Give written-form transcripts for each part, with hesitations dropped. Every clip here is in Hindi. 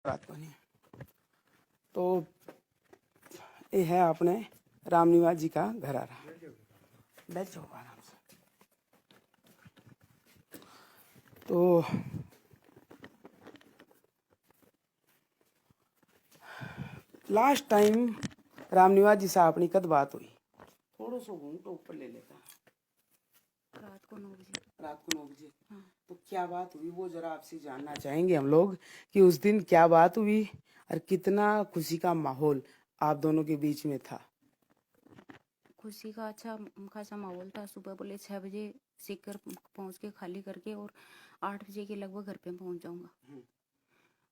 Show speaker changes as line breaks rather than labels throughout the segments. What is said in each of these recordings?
रात को नहीं। तो ये है अपने रामनिवास जी का घर आ रहा। बैठ जाओ आराम से। तो लास्ट टाइम रामनिवास जी से अपनी कद बात हुई? थोड़ा सा घूंघट ऊपर ले लेता।
रात को 9 बजे।
रात को 9 बजे।
हाँ।
तो क्या बात हुई वो जरा आपसे जानना चाहेंगे हम लोग कि उस दिन क्या बात हुई और कितना खुशी का माहौल आप दोनों के बीच में था।
खुशी का अच्छा खासा माहौल था। सुबह बोले 6 बजे सीकर पहुंच के खाली करके और 8 बजे के लगभग घर पे पहुंच जाऊंगा।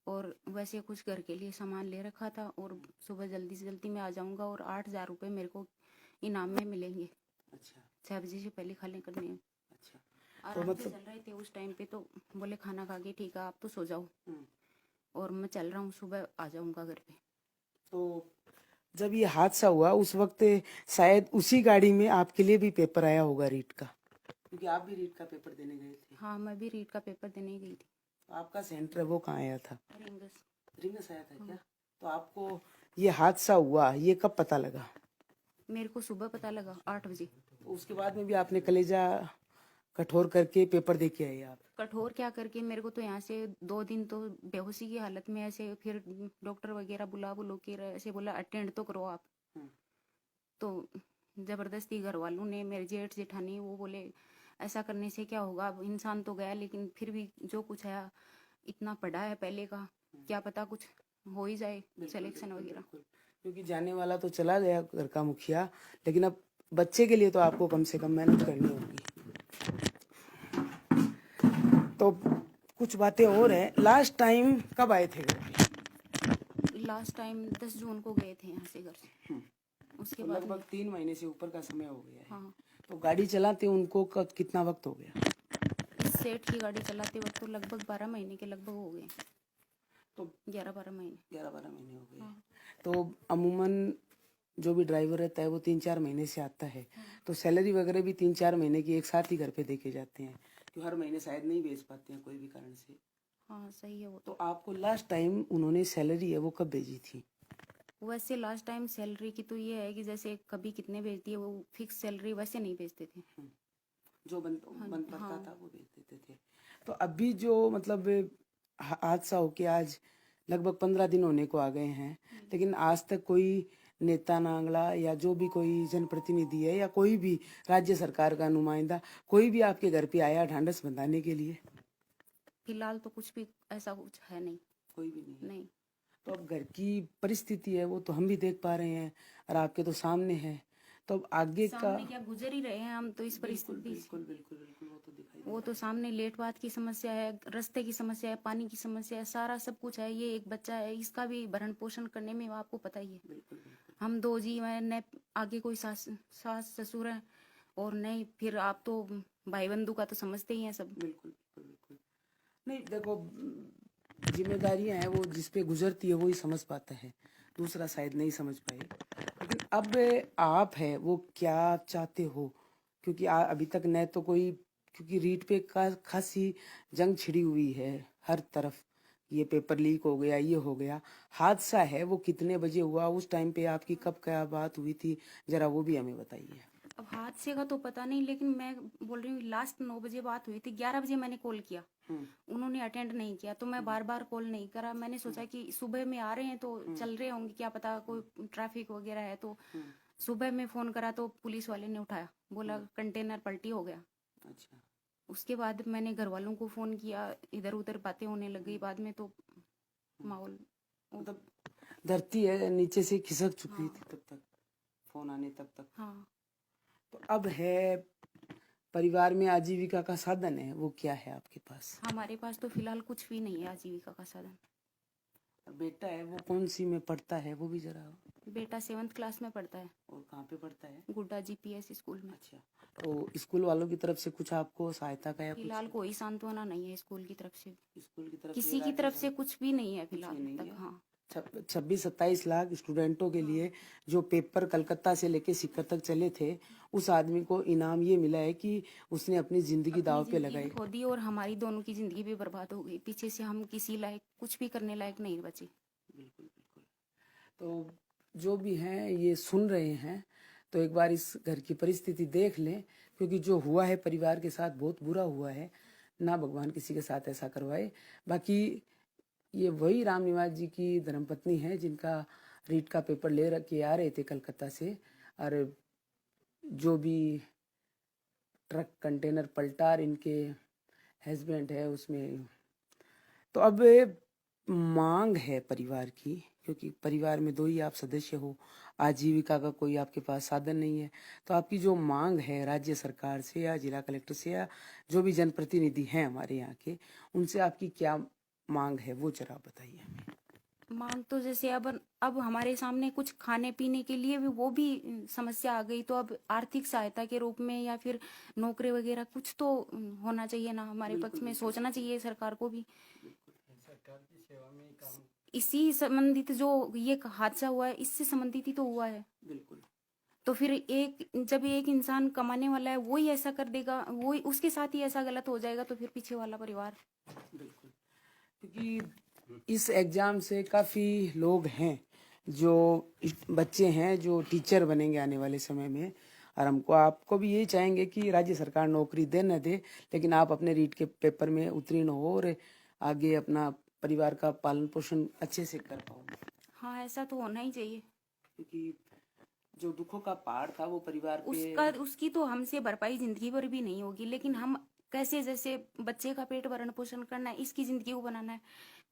और वैसे कुछ घर के लिए सामान ले रखा था और सुबह जल्दी से जल्दी मैं आ जाऊंगा और 8,000 रुपये मेरे को इनाम में मिलेंगे।
अच्छा
6 बजे से पहले खाली करने में।
अच्छा।
आराम से चल रहे थे उस टाइम पे। तो बोले खाना खा के ठीक है आप तो सो जाओ। और मैं चल रहा हूँ, सुबह आ जाऊंगा घर पे।
तो जब ये हादसा हुआ उस वक्त शायद उसी गाड़ी में आपके लिए भी पेपर आया होगा रीट का, क्योंकि आप भी रीट का पेपर देने गए थे।
हाँ, मैं भी रीट का पेपर देने गई थी।
तो आपका सेंटर वो कहाँ आया था?
रिंगस।
रिंगस आया था क्या? तो आपको ये हादसा हुआ ये कब पता लगा?
मेरे को सुबह पता लगा 8 बजे।
तो उसके बाद में भी आपने कलेजा कठोर करके पेपर दे के आए आप?
कठोर क्या करके, मेरे को तो यहाँ से 2 दिन तो बेहोशी की हालत में ऐसे, फिर डॉक्टर वगैरह बुला के ऐसे बोला अटेंड तो करो आप। तो जबरदस्ती घर वालों ने, मेरे जेठ जेठानी, वो बोले ऐसा करने से क्या होगा, अब इंसान तो गया लेकिन फिर भी जो कुछ है इतना पढ़ा है पहले का, क्या पता कुछ हो ही जाए सिलेक्शन वगैरह।
क्योंकि जाने वाला तो चला गया घर का मुखिया, लेकिन अब बच्चे के लिए तो आपको कम से कम मेहनत करनी होगी। तो कुछ बातें और है, लास्ट टाइम कब आए थे घर पे?
लास्ट टाइम 10 जून को गए थे यहाँ से घर से। उसके
तो
बाद
लगभग 3 महीने से ऊपर का समय हो गया है।
हाँ।
तो गाड़ी चलाते उनको कितना वक्त हो गया?
इस सेठ की गाड़ी चलाते वक्त तो लगभग 12 महीने के लगभग हो गए।
तो
11-12 महीने।
11-12 महीने हो गए।
हाँ।
तो अमूमन जो भी ड्राइवर रहता है वो 3-4 महीने से आता है। तो सैलरी वगैरह भी 3-4 महीने की एक साथ ही घर पे देके जाते हैं, क्यों हर महीने शायद नहीं भेज पाते हैं कोई भी कारण से।
हाँ सही है वो
तो आपको लास्ट टाइम उन्होंने सैलरी है वो कब भेजी थी?
वैसे लास्ट टाइम सैलरी की तो ये है कि जैसे कभी कितने भेजती है, वो फिक्स सैलरी वैसे नहीं भेजते थे।
जो बन
हाँ,
पड़ता
हाँ।
था वो भेज देते थे। तो अभी जो मतलब हादसा हो के आज लगभग 15 दिन होने को आ गए हैं, लेकिन आज तक कोई नेता नांगला या जो भी कोई जनप्रतिनिधि है या कोई भी राज्य सरकार का नुमाइंदा कोई भी आपके घर पे आया ढांढस बंधाने के लिए?
फिलहाल तो कुछ भी ऐसा कुछ है नहीं।
कोई भी नहीं है।
नहीं।
तो अब घर की परिस्थिति है वो तो हम भी देख पा रहे हैं और आपके तो सामने है। तो अब आगे का
सामने क्या गुजर ही रहे हैं हम तो इस परिस्थिति से।
बिल्कुल बिल्कुल बिल्कुल वो तो दिखाई
वो तो सामने लेट बात की समस्या है, रास्ते की समस्या है, पानी की समस्या है, सारा सब कुछ है। ये एक बच्चा है, इसका भी भरण पोषण करने में आपको पता ही है।
बिल्कुल
हम 2 जी हैं, न आगे कोई सास ससुर है और नहीं फिर आप तो भाई बंधु का तो समझते ही हैं सब।
बिल्कुल बिल्कुल बिल्कुल। नहीं देखो, जिम्मेदारियां हैं वो जिस पे गुजरती है वो ही समझ पाता है, दूसरा शायद नहीं समझ पाए। लेकिन अब आप है वो क्या चाहते हो? क्योंकि अभी तक न तो कोई, क्योंकि रीट पे का खासी जंग छिड़ी हुई है हर तरफ। ये पेपर लीक हो गया, ये हो गया, हादसा है वो कितने बजे हुआ, उस टाइम पे आपकी कब क्या बात हुई थी, जरा वो भी हमें बताइए।
अब हादसे का तो पता नहीं, लेकिन मैं बोल रही हूँ लास्ट 9 बजे बात हुई थी। 11 बजे मैंने कॉल किया, उन्होंने अटेंड नहीं किया, तो मैं बार बार कॉल नहीं करा। मैंने सोचा कि सुबह में आ रहे हैं तो चल रहे होंगे, क्या पता कोई ट्रैफिक वगैरह है। तो सुबह में फोन करा तो पुलिस वाले ने उठाया, बोला कंटेनर पलटी हो गया।
अच्छा।
उसके बाद मैंने घर वालों को फोन किया, इधर उधर बातें होने लग गई बाद में। तो माहौल
मतलब धरती है नीचे से खिसक चुकी
हाँ।
थी तब तक, फोन आने तब तक।
हाँ।
तो अब है परिवार में आजीविका का साधन है वो क्या है आपके पास?
हमारे पास तो फिलहाल कुछ भी नहीं है आजीविका का साधन।
और बेटा है वो कौन सी में पढ़ता है वो भी जरा?
बेटा 7th क्लास में पढ़ता है।
और कहाँ पे पढ़ता है?
गुड्डा जीपीएस स्कूल में।
अच्छा। तो स्कूल वालों की तरफ से कुछ आपको सहायता का या कुछ?
फिलहाल कोई सांत्वना नहीं है स्कूल की तरफ से,
स्कूल की तरफ से,
किसी की
राज्य
तरफ से
सरकार
कुछ भी नहीं है
कुछ
फिलहाल
भी नहीं
तक।
है।
हाँ।
26-27 लाख स्टूडेंटों के लिए जो पेपर कलकत्ता से लेके सीकर तक चले थे, उस आदमी को इनाम ये मिला है कि उसने अपनी जिंदगी दांव पे लगाई।
खो दी और हमारी दोनों की जिंदगी भी बर्बाद हो गई। पीछे से हम किसी लायक कुछ भी करने लायक नहीं बचे।
बिल्कुल बिल्कुल। तो जो भी हैं ये सुन रहे हैं तो एक बार इस घर की परिस्थिति देख लें, क्योंकि जो हुआ है परिवार के साथ बहुत बुरा हुआ है। ना भगवान किसी के साथ ऐसा करवाए। बाकी ये वही राम निवास जी की धर्मपत्नी है जिनका रीट का पेपर ले के आ रहे थे कलकत्ता से, और जो भी ट्रक कंटेनर पलटा इनके हस्बैंड है उसमें। तो अब मांग है परिवार की, क्योंकि परिवार में दो ही आप सदस्य हो, आजीविका का कोई आपके पास साधन नहीं है। तो आपकी जो मांग है राज्य सरकार से या जिला कलेक्टर से या जो भी जनप्रतिनिधि हैं हमारे यहाँ के, उनसे आपकी क्या मांग है वो जरा बताइए हमें।
मांग तो जैसे अब हमारे सामने कुछ खाने पीने के लिए भी वो भी समस्या आ गई। तो अब आर्थिक सहायता के रूप में या फिर नौकरी वगैरह कुछ तो होना चाहिए ना हमारे पक्ष में। सोचना चाहिए सरकार को भी।
सरकार की सेवा में ही काम।
इसी संबंधित जो ये हादसा हुआ है इससे संबंधित ही तो हुआ है।
बिल्कुल।
तो फिर जब एक इंसान कमाने वाला है वो ही ऐसा कर देगा, वो उसके साथ ही ऐसा गलत हो जाएगा, तो फिर पीछे वाला परिवार।
बिल्कुल। क्योंकि इस एग्जाम से काफ़ी लोग हैं जो बच्चे हैं जो टीचर बनेंगे आने वाले समय में, और हमको आपको भी यही चाहेंगे कि राज्य सरकार नौकरी दे न दे, लेकिन आप अपने रीट के पेपर में उत्तीर्ण हो और आगे अपना परिवार का पालन पोषण अच्छे से कर पाओ।
हाँ, ऐसा तो होना ही चाहिए।
क्योंकि जो दुखों का पहाड़ था वो परिवार पे
उसकी तो हमसे भरपाई जिंदगी भर भी नहीं होगी, लेकिन हम कैसे जैसे बच्चे का पेट भरण पोषण करना है, इसकी जिंदगी को बनाना है,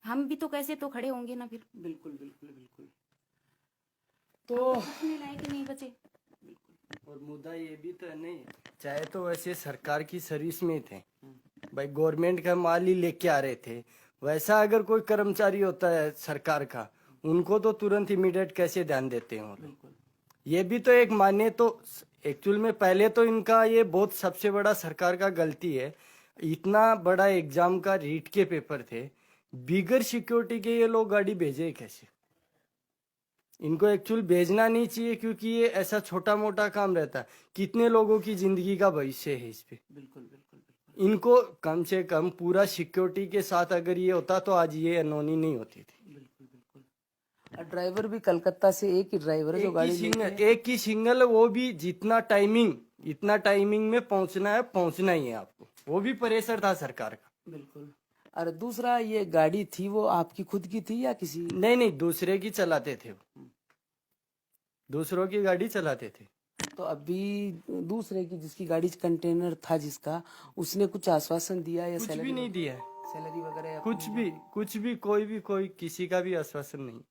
हम भी तो कैसे तो खड़े होंगे ना फिर।
बिल्कुल बिल्कुल बिल्कुल। तो
सोचने लायक ही नहीं बचे।
और मुद्दा ये भी तो नहीं, चाहे तो वैसे सरकार की सर्विस में थे भाई, गवर्नमेंट का माल ही लेके आ रहे थे, वैसा अगर कोई कर्मचारी होता है सरकार का, उनको तो तुरंत इमीडिएट कैसे ध्यान देते हैं वो लोग। ये भी तो एक माने तो एक्चुअल में पहले तो इनका ये बहुत सबसे बड़ा सरकार का गलती है। इतना बड़ा एग्जाम का रीट के पेपर थे, बिगर सिक्योरिटी के ये लोग गाड़ी भेजे कैसे? इनको एक्चुअल भेजना नहीं चाहिए, क्योंकि ये ऐसा छोटा मोटा काम रहता है, कितने लोगों की जिंदगी का भविष्य है इस पे।
बिल्कुल बिल्कुल बिल्कुल।
इनको कम से कम पूरा सिक्योरिटी के साथ अगर ये होता तो आज ये अनहोनी नहीं होती थी।
बिल्कुल बिल्कुल। और ड्राइवर भी कलकत्ता से एक ही ड्राइवर है जो गाड़ी
एक ही सिंगल, वो भी जितना टाइमिंग में पहुंचना है पहुंचना ही है आपको, वो भी प्रेशर था सरकार का।
बिल्कुल। और दूसरा ये गाड़ी थी वो आपकी खुद की थी या किसी?
नहीं, दूसरे की चलाते थे, दूसरों की गाड़ी चलाते थे।
तो अभी दूसरे की जिसकी गाड़ी कंटेनर था जिसका, उसने कुछ आश्वासन दिया या
कुछ भी नहीं दिया है,
सैलरी वगैरह
कुछ भी कोई किसी का भी आश्वासन नहीं।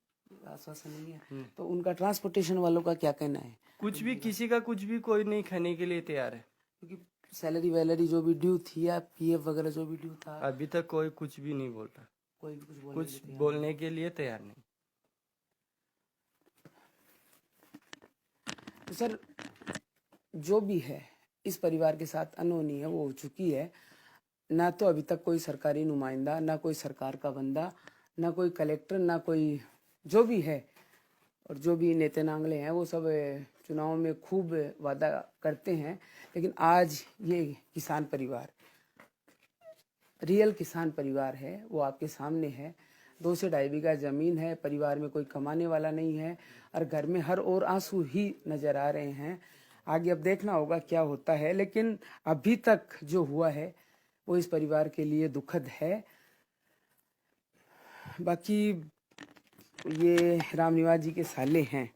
आश्वासन नहीं है। तो उनका ट्रांसपोर्टेशन वालों का क्या कहना है?
कुछ भी किसी का कुछ भी कोई नहीं खाने के लिए तैयार है,
क्योंकि सैलरी वैलरी जो भी ड्यू थी या पीएफ वगैरह जो भी ड्यू था,
अभी तक कोई कुछ भी नहीं बोल रहा,
कोई भी
कुछ बोलने के लिए तैयार नहीं।
तो सर जो भी है इस परिवार के साथ अनहोनी है वो हो चुकी है। ना तो अभी तक कोई सरकारी नुमाइंदा, ना कोई सरकार का बंदा, ना कोई कलेक्टर, ना कोई जो भी है, और जो भी नेते नांगले हैं वो सब चुनाव में खूब वादा करते हैं, लेकिन आज ये किसान परिवार, रियल किसान परिवार है वो आपके सामने है। 2 से 2.5 बीघा जमीन है, परिवार में कोई कमाने वाला नहीं है, और घर में हर ओर आंसू ही नजर आ रहे हैं। आगे अब देखना होगा क्या होता है, लेकिन अभी तक जो हुआ है वो इस परिवार के लिए दुखद है। बाकी ये राम निवास जी के साले हैं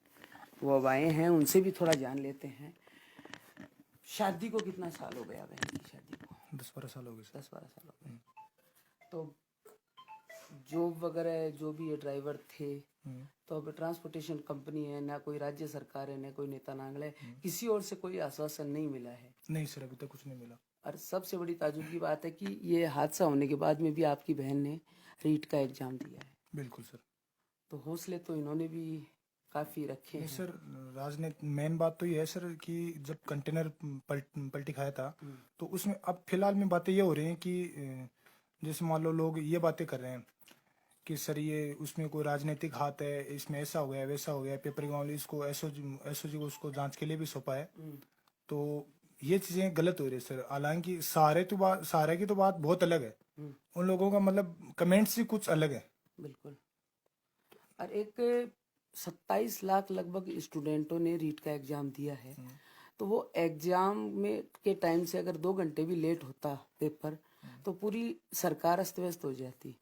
वो अब आए हैं, उनसे भी थोड़ा जान लेते हैं। शादी को कितना साल हो गया बहन की शादी को?
10-12 साल हो गए।
10-12 साल हो गए। तो जॉब वगैरह जो भी ये ड्राइवर थे, तो अब ट्रांसपोर्टेशन कंपनी है, ना कोई राज्य सरकार है, ना कोई नेता नांगल है, किसी और से कोई आश्वासन नहीं मिला है?
नहीं सर, अभी तक कुछ नहीं मिला।
और सबसे बड़ी ताजुब की बात है कि ये हादसा होने के बाद में भी आपकी बहन ने रीट का एग्जाम दिया है।
बिल्कुल सर।
तो हौसले तो इन्होंने भी काफी रखे हैं।
सर राजनीति मेन बात तो ये है सर कि जब कंटेनर पलटी खाया था तो उसमें अब फिलहाल में बातें ये हो रही हैं कि जैसे मान लो लोग ये बातें कर रहे हैं कि सर ये उसमें कोई राजनीतिक हाथ है, इसमें ऐसा हो गया वैसा हो गया, पेपर के मामले इसको एसओजी को उसको जांच के लिए भी सौंपा है। तो ये चीजें गलत हो रही है सर। हालांकि सारे की तो बात बहुत अलग है, उन लोगों का मतलब कमेंट्स ही कुछ अलग है।
बिल्कुल। और एक 27 लाख लगभग स्टूडेंटों ने रीट का एग्जाम दिया है, तो वो एग्जाम में के टाइम से अगर 2 घंटे भी लेट होता पेपर तो पूरी सरकार अस्त व्यस्त हो जाती।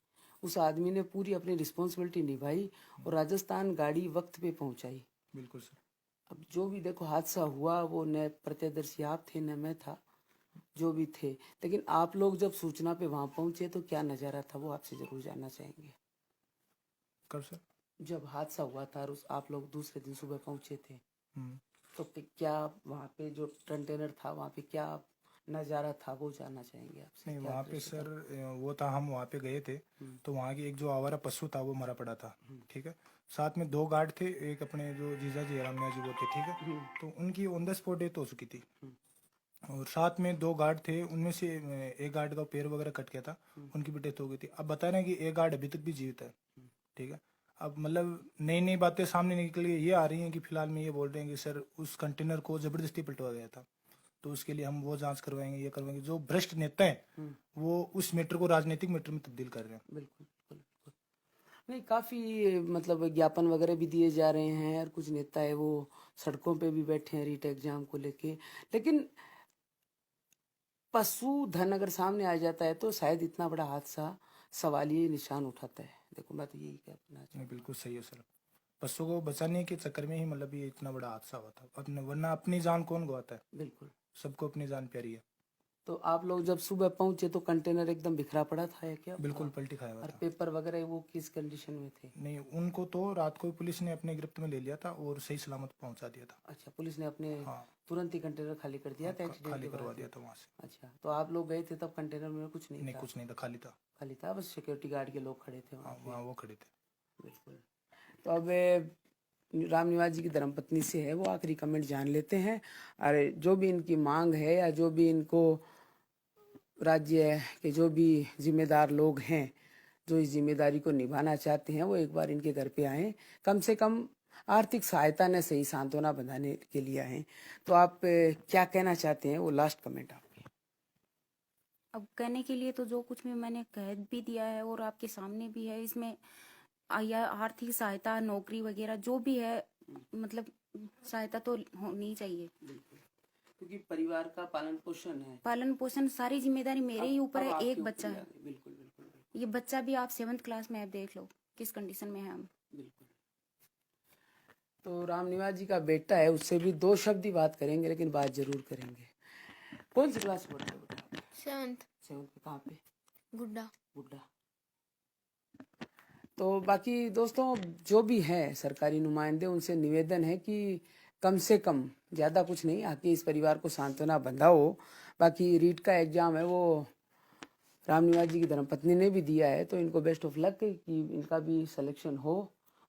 उस आदमी ने पूरी अपनी रिस्पॉन्सिबिलिटी निभाई और राजस्थान गाड़ी वक्त पे पहुंचाई।
बिल्कुल सर।
अब जो भी देखो हादसा हुआ वो न प्रत्यदर्शी आप थे न मैं था, जो भी थे, लेकिन आप लोग जब सूचना पे वहां पहुंचे तो क्या नजारा था वो आपसे जरूर जानना चाहेंगे।
कब सर?
जब हादसा हुआ था और आप लोग दूसरे दिन सुबह पहुंचे थे
हम्म।
तो क्या वहाँ पे जो कंटेनर था वहाँ पे क्या नजारा था वो जानना चाहेंगे आपसे।
नहीं
क्या
वहाँ पे
दृश्य था?
सर वो था, हम वहाँ पे गए थे तो वहाँ की एक जो आवारा पशु था वो मरा पड़ा था, ठीक है। साथ में 2 गार्ड थे, एक अपने जो जीजा जी रामैया जी वो थे, ठीक है। तो उनकी ऑन द स्पॉट डेथ हो चुकी थी और साथ में 2 गार्ड थे, उनमें से एक गार्ड का पैर वगैरह कट गया था, उनकी भी डेथ हो गई थी। अब बता रहे हैं कि एक गार्ड अभी तक भी जीवित है, ठीक है। अब मतलब नई नई बातें सामने निकली ये आ रही हैं कि फिलहाल में ये बोल रहे हैं कि सर उस कंटेनर को जबरदस्ती पलटवाया गया था, तो उसके लिए हम वो जांच करवाएंगे, ये करवाएंगे। जो भ्रष्ट नेता हैं वो उस मैटर को राजनीतिक मैटर में तब्दील कर रहे हैं।
बिल्कुल बिल्कुल बिल्कुल। नहीं, काफी मतलब ज्ञापन वगैरह भी दिए जा रहे हैं और कुछ नेता है वो सड़कों पे भी बैठे हैं रीट एग्जाम को लेके, लेकिन पशुधन अगर सामने आ जाता है तो शायद इतना बड़ा हादसा सवालिया निशान उठाता है। देखो मैं तो यही कहना
नहीं बिल्कुल सही है सर। पशु को बचाने के चक्कर में ही मतलब ये इतना बड़ा हादसा हुआ था। अपने वरना अपनी जान कौन गवाता है?
बिल्कुल।
सबको अपनी जान प्यारी है।
तो आप लोग जब सुबह पहुंचे तो कंटेनर एकदम बिखरा पड़ा था या क्या?
बिल्कुल पलटी खाया हुआ
और
था।
पेपर वगैरह वो किस कंडीशन में थे?
नहीं उनको तो रात को ही पुलिस ने अपने गिरफ्त में ले लिया था और सही सलामत पहुंचा दिया था।
अच्छा, पुलिस ने अपने
हाँ।
तुरंत ही कंटेनर खाली कर दिया था एक्सीडेंट
खाली
के
करवा
बाद?
दिया था वहां से।
अच्छा, तो आप लोग गए थे तब कंटेनर में कुछ नहीं
नहीं
था?
कुछ नहीं था, खाली था।
खाली था, बस सिक्योरिटी गार्ड के लोग खड़े थे
हाँ
वहाँ पे।
वहाँ वो खड़े थे।
बिल्कुल। तो अब राम निवास जी की धर्मपत्नी से है वो आखिरी कमेंट जान लेते हैं। अरे जो भी इनकी मांग है या जो भी इनको राज्य के जो भी जिम्मेदार लोग हैं जो इस जिम्मेदारी को निभाना चाहते हैं वो एक बार इनके घर पे आए, कम से कम आर्थिक सहायता ने सही सांत्वना बनाने के लिए आए। तो आप क्या कहना चाहते हैं वो लास्ट कमेंट आपके।
अब कहने के लिए तो जो कुछ भी मैंने कह भी दिया है और आपके सामने भी है, इसमें या आर्थिक सहायता, नौकरी वगैरह जो भी है, मतलब सहायता तो होनी चाहिए।
क्योंकि परिवार का पालन पोषण है,
पालन पोषण सारी जिम्मेदारी मेरे ही ऊपर है। एक बच्चा है,
बिल्कुल बिल्कुल
ये बच्चा भी आप 7th क्लास में है, देख लो किस कंडीशन में है हम।
बिल्कुल। तो राम निवास जी का बेटा है, उससे भी 2 शब्द ही बात करेंगे लेकिन बात जरूर करेंगे। कौन सी क्लास पढ़ते हो बेटा आप?
7th।
7th पे कहाँ पे?
गुड्डा।
बुड्ढा। तो बाकी दोस्तों जो भी हैं सरकारी नुमाइंदे, उनसे निवेदन है कि कम से कम ज़्यादा कुछ नहीं आके इस परिवार को सांत्वना बंधाओ। बाकी रीट का एग्जाम है वो राम निवास जी की धर्मपत्नी ने भी दिया है, तो इनको बेस्ट ऑफ लक कि इनका भी सिलेक्शन हो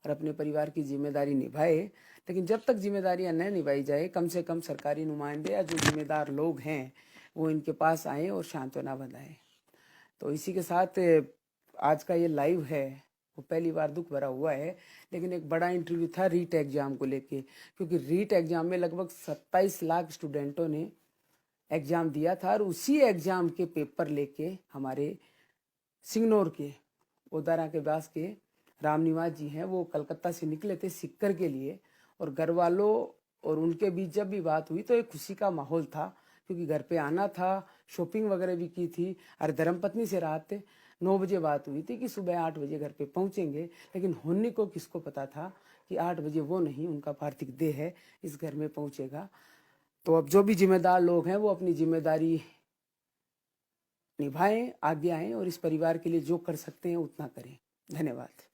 और अपने परिवार की जिम्मेदारी निभाए। लेकिन जब तक जिम्मेदारियां न निभाई जाए, कम से कम सरकारी नुमाइंदे या जो जिम्मेदार लोग हैं वो इनके पास आए और सांत्वना बंधाएं। तो इसी के साथ आज का ये लाइव है वो पहली बार दुख भरा हुआ है, लेकिन एक बड़ा इंटरव्यू था रीट एग्जाम को लेके, क्योंकि रीट एग्जाम में लगभग 27 लाख स्टूडेंटों ने एग्जाम दिया था और उसी एग्जाम के पेपर लेके हमारे सिंगनौर के ओदारा के पास के राम निवास जी हैं वो कलकत्ता से निकले थे सिक्कर के लिए, और घर वालों और उनके बीच जब भी बात हुई तो एक खुशी का माहौल था, क्योंकि घर पे आना था, शॉपिंग वगैरह भी की थी। और धर्मपत्नी से रात 9 बजे बात हुई थी कि सुबह 8 बजे घर पे पहुंचेंगे, लेकिन होने को किसको पता था कि 8 बजे वो नहीं, उनका पार्थिव देह है इस घर में पहुंचेगा। तो अब जो भी जिम्मेदार लोग हैं वो अपनी जिम्मेदारी निभाएं, आगे आएं और इस परिवार के लिए जो कर सकते हैं उतना करें। धन्यवाद।